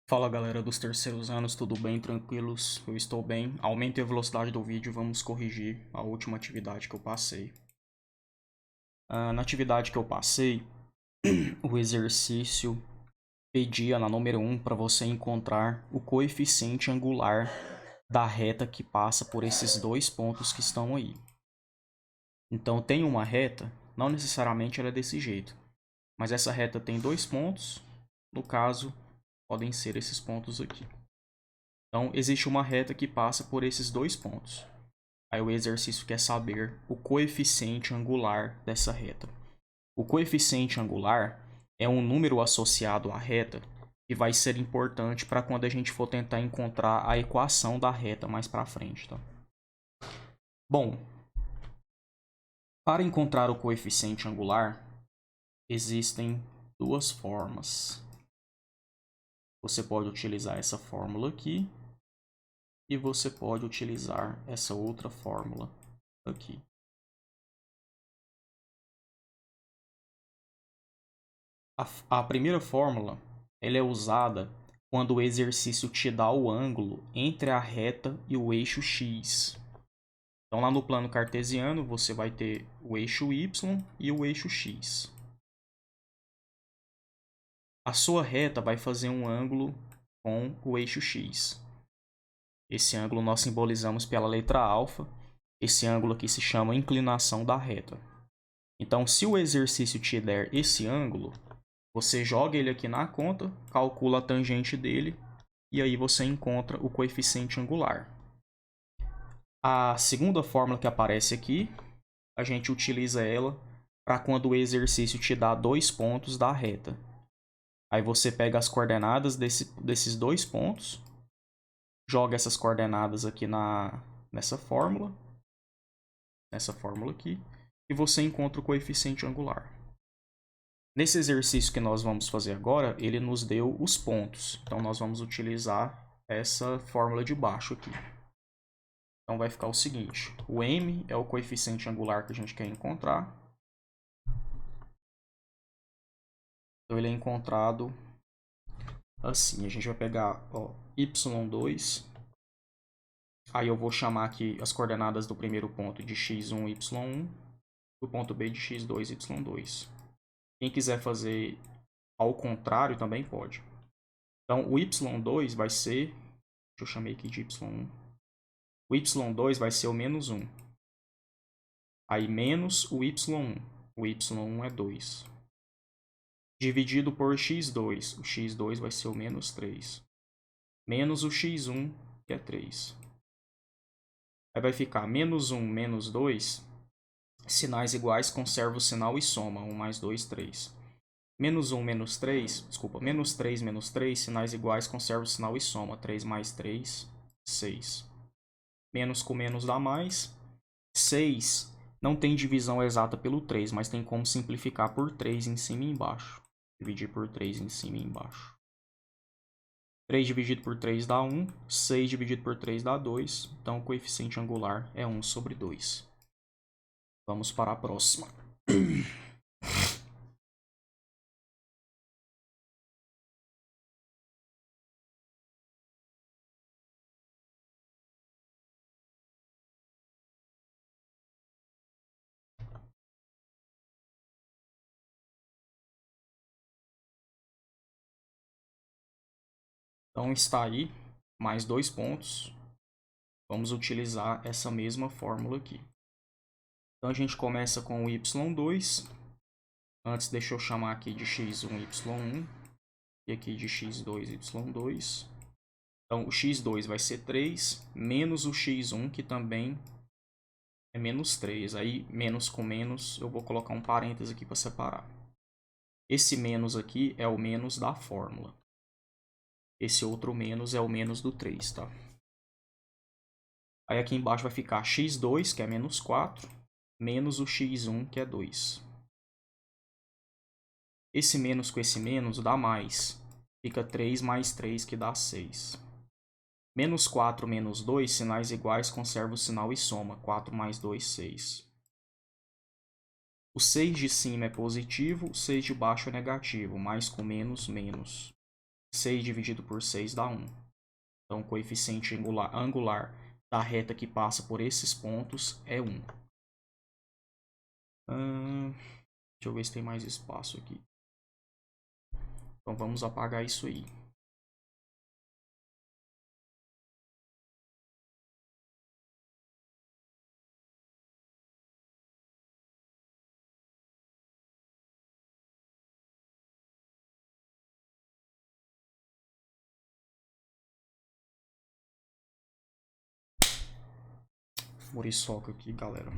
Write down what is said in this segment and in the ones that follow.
Fala galera dos terceiros anos, tudo bem? Tranquilos? Eu estou bem. Aumente a velocidade do vídeo e vamos corrigir a última atividade que eu passei. Na atividade que eu passei, o exercício pedia na número 1 para você encontrar o coeficiente angular da reta que passa por esses dois pontos que estão aí. Então tem uma reta, não necessariamente ela é desse jeito, mas essa reta tem dois pontos, no caso podem ser esses pontos aqui. Então, existe uma reta que passa por esses dois pontos. Aí o exercício quer saber o coeficiente angular dessa reta. O coeficiente angular é um número associado à reta que vai ser importante para quando a gente for tentar encontrar a equação da reta mais para frente. Tá? Bom, para encontrar o coeficiente angular, existem duas formas. Você pode utilizar essa fórmula aqui e você pode utilizar essa outra fórmula aqui. A primeira fórmula ela é usada quando o exercício te dá o ângulo entre a reta e o eixo x. Então, lá no plano cartesiano, você vai ter o eixo y e o eixo x. A sua reta vai fazer um ângulo com o eixo x. Esse ângulo nós simbolizamos pela letra alfa. Esse ângulo aqui se chama inclinação da reta. Então, se o exercício te der esse ângulo, você joga ele aqui na conta, calcula a tangente dele e aí você encontra o coeficiente angular. A segunda fórmula que aparece aqui, a gente utiliza ela para quando o exercício te dá dois pontos da reta. Aí você pega as coordenadas desses dois pontos, joga essas coordenadas aqui nessa fórmula aqui, e você encontra o coeficiente angular. Nesse exercício que nós vamos fazer agora, ele nos deu os pontos. Então, nós vamos utilizar essa fórmula de baixo aqui. Então, vai ficar o seguinte. O m é o coeficiente angular que a gente quer encontrar. Então, ele é encontrado assim. A gente vai pegar y2. Aí eu vou chamar aqui as coordenadas do primeiro ponto de x1, y1. Do ponto B de x2, y2. Quem quiser fazer ao contrário também pode. Então, o y2 vai ser... Deixa eu chamar aqui de y1. O y2 vai ser o menos 1. Aí, menos o y1. O y1 é 2. Dividido por x2. O x2 vai ser o menos 3. Menos o x1, que é 3. Aí vai ficar menos 1, menos 2. Sinais iguais, conserva o sinal e soma. 1 mais 2, 3. Menos 1, menos 3, desculpa, menos 3, menos 3, sinais iguais, conserva o sinal e soma. 3 mais 3, 6. Menos com menos dá mais. 6 não tem divisão exata pelo 3, mas tem como simplificar por 3 em cima e embaixo. Dividir por 3 em cima e embaixo. 3 dividido por 3 dá 1. 6 dividido por 3 dá 2. Então, o coeficiente angular é 1 sobre 2. Vamos para a próxima. Então, está aí mais 2 pontos. Vamos utilizar essa mesma fórmula aqui. Então, a gente começa com o y2. Antes, deixa eu chamar aqui de x1, y1. E aqui de x2, y2. Então, o x2 vai ser 3, menos o x1, que também é menos 3. Aí, menos com menos, eu vou colocar um parênteses aqui para separar. Esse menos aqui é o menos da fórmula. Esse outro menos é o menos do 3, tá? Aí aqui embaixo vai ficar x2, que é menos 4, menos o x1, que é 2. Esse menos com esse menos dá mais. Fica 3 mais 3, que dá 6. Menos 4 menos 2, sinais iguais, conserva o sinal e soma. 4 mais 2, 6. O 6 de cima é positivo, o 6 de baixo é negativo. Mais com menos, menos. 6 dividido por 6 dá 1. Então, o coeficiente angular da reta que passa por esses pontos é 1. Deixa eu ver se tem mais espaço aqui. Então, vamos apagar isso aí. Muriçoca aqui, galera.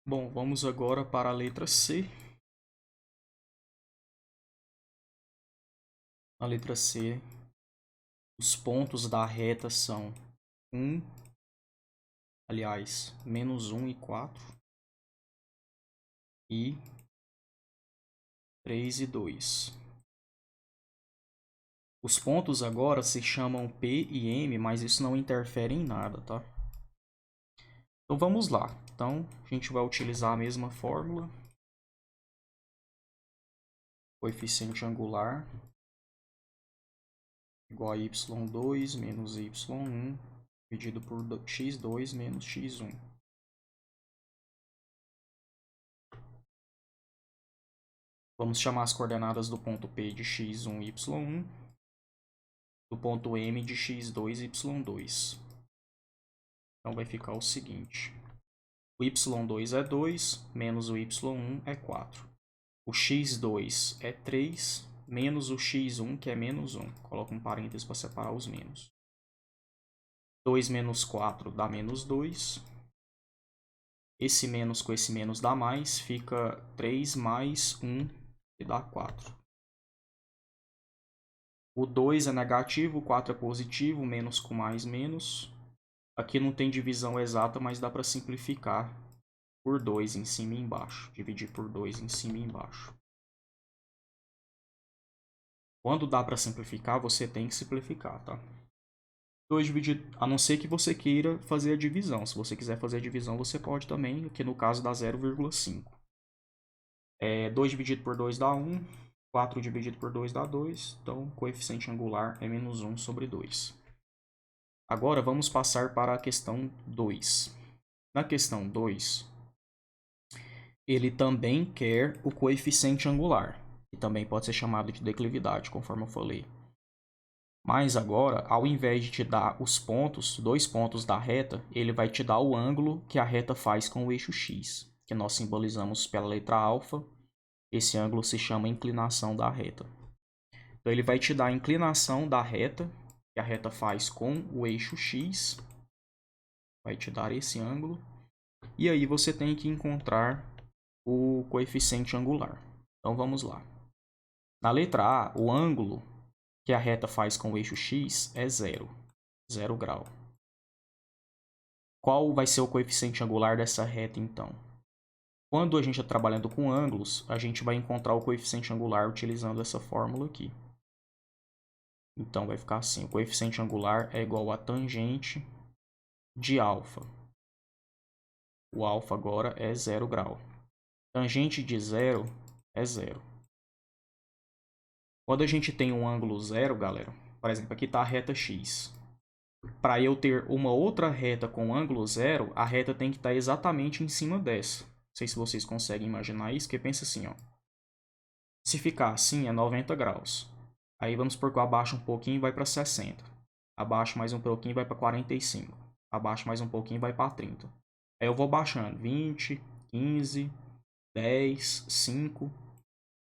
Bom, vamos agora para a letra C. Na letra C, os pontos da reta são 1, aliás, menos 1 e 4, e 3 e 2. Os pontos agora se chamam P e M, mas isso não interfere em nada, tá? Então vamos lá. Então a gente vai utilizar a mesma fórmula. Coeficiente angular igual a y2 menos y1 dividido por x2 menos x1. Vamos chamar as coordenadas do ponto P de x1 e y1, do ponto M de x2 e y2. Então vai ficar o seguinte. O y2 é 2, menos o y1 é 4. O x2 é 3, menos o x1, que é menos 1. Coloca um parênteses para separar os menos. 2 menos 4 dá menos 2. Esse menos com esse menos dá mais, fica 3 mais 1, que dá 4. O 2 é negativo, o 4 é positivo, menos com mais, menos. Aqui não tem divisão exata, mas dá para simplificar por 2 em cima e embaixo. Dividir por 2 em cima e embaixo. Quando dá para simplificar, você tem que simplificar, tá? 2 dividido, a não ser que você queira fazer a divisão. Se você quiser fazer a divisão, você pode também, aqui no caso dá 0,5. 2 dividido por 2 dá 1, 4 dividido por 2 dá 2, então o coeficiente angular é menos 1 sobre 2. Agora vamos passar para a questão 2. Na questão 2, ele também quer o coeficiente angular, que também pode ser chamado de declividade, conforme eu falei. Mas agora, ao invés de te dar os pontos, 2 pontos da reta, ele vai te dar o ângulo que a reta faz com o eixo x, que nós simbolizamos pela letra alfa. Esse ângulo se chama inclinação da reta. Então, ele vai te dar a inclinação da reta, que a reta faz com o eixo x. Vai te dar esse ângulo. E aí você tem que encontrar o coeficiente angular. Então, vamos lá. Na letra A, o ângulo que a reta faz com o eixo x é 0. 0 grau. Qual vai ser o coeficiente angular dessa reta, então? Quando a gente está trabalhando com ângulos, a gente vai encontrar o coeficiente angular utilizando essa fórmula aqui. Então, vai ficar assim. O coeficiente angular é igual a tangente de alfa. O alfa agora é 0 grau. Tangente de 0 é 0. Quando a gente tem um ângulo 0, galera, por exemplo, aqui está a reta x. Para eu ter uma outra reta com ângulo 0, a reta tem que estar exatamente em cima dessa. Não sei se vocês conseguem imaginar isso, porque pensa assim, ó. Se ficar assim, é 90 graus. Aí vamos supor que eu abaixo um pouquinho e vai para 60. Abaixo mais um pouquinho e vai para 45. Abaixo mais um pouquinho e vai para 30. Aí eu vou baixando 20, 15, 10, 5.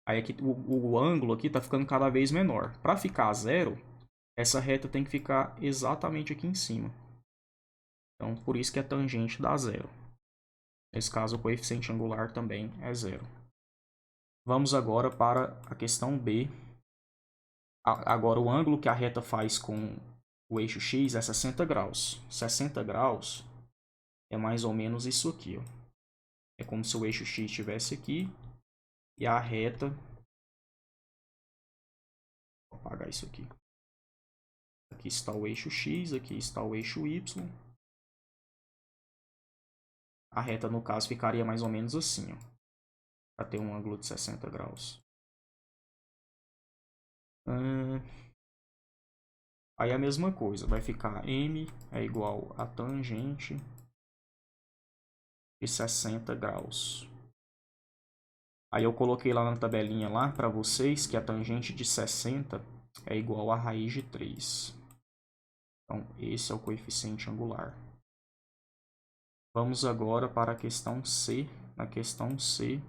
Aí aqui, o ângulo aqui está ficando cada vez menor. Para ficar 0, essa reta tem que ficar exatamente aqui em cima. Então, por isso que a tangente dá 0. Nesse caso, o coeficiente angular também é 0. Vamos agora para a questão B. Agora, o ângulo que a reta faz com o eixo x é 60 graus. 60 graus é mais ou menos isso aqui, ó. É como se o eixo X estivesse aqui. E a reta... Vou apagar isso aqui. Aqui está o eixo X, aqui está o eixo Y. A reta, no caso, ficaria mais ou menos assim, ó. Para ter um ângulo de 60 graus. Aí a mesma coisa, vai ficar M é igual a tangente de 60 graus. Aí eu coloquei lá na tabelinha lá para vocês que a tangente de 60 é igual a raiz de 3. Então, esse é o coeficiente angular. Vamos agora para a questão C. Na questão C,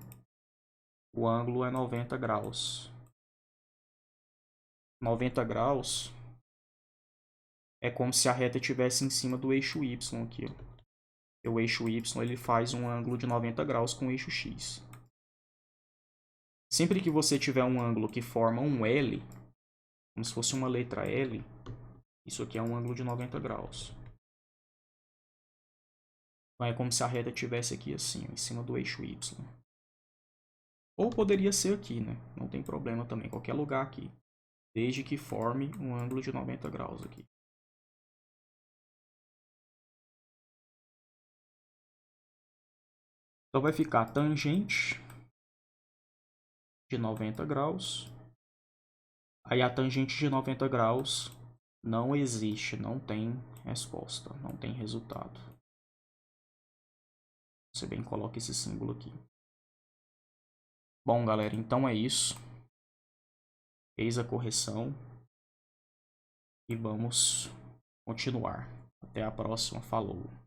o ângulo é 90 graus. 90 graus é como se a reta estivesse em cima do eixo Y aqui, ó. O eixo Y ele faz um ângulo de 90 graus com o eixo X. Sempre que você tiver um ângulo que forma um L, como se fosse uma letra L, isso aqui é um ângulo de 90 graus. Então é como se a reta estivesse aqui assim, ó, em cima do eixo Y. Ou poderia ser aqui, né? Não tem problema também, qualquer lugar aqui. Desde que forme um ângulo de 90 graus aqui. Então vai ficar tangente de 90 graus. Aí a tangente de 90 graus não existe, não tem resposta, não tem resultado. Você bem coloca esse símbolo aqui. Bom, galera, então é isso. Eis a correção. E vamos continuar. Até a próxima. Falou!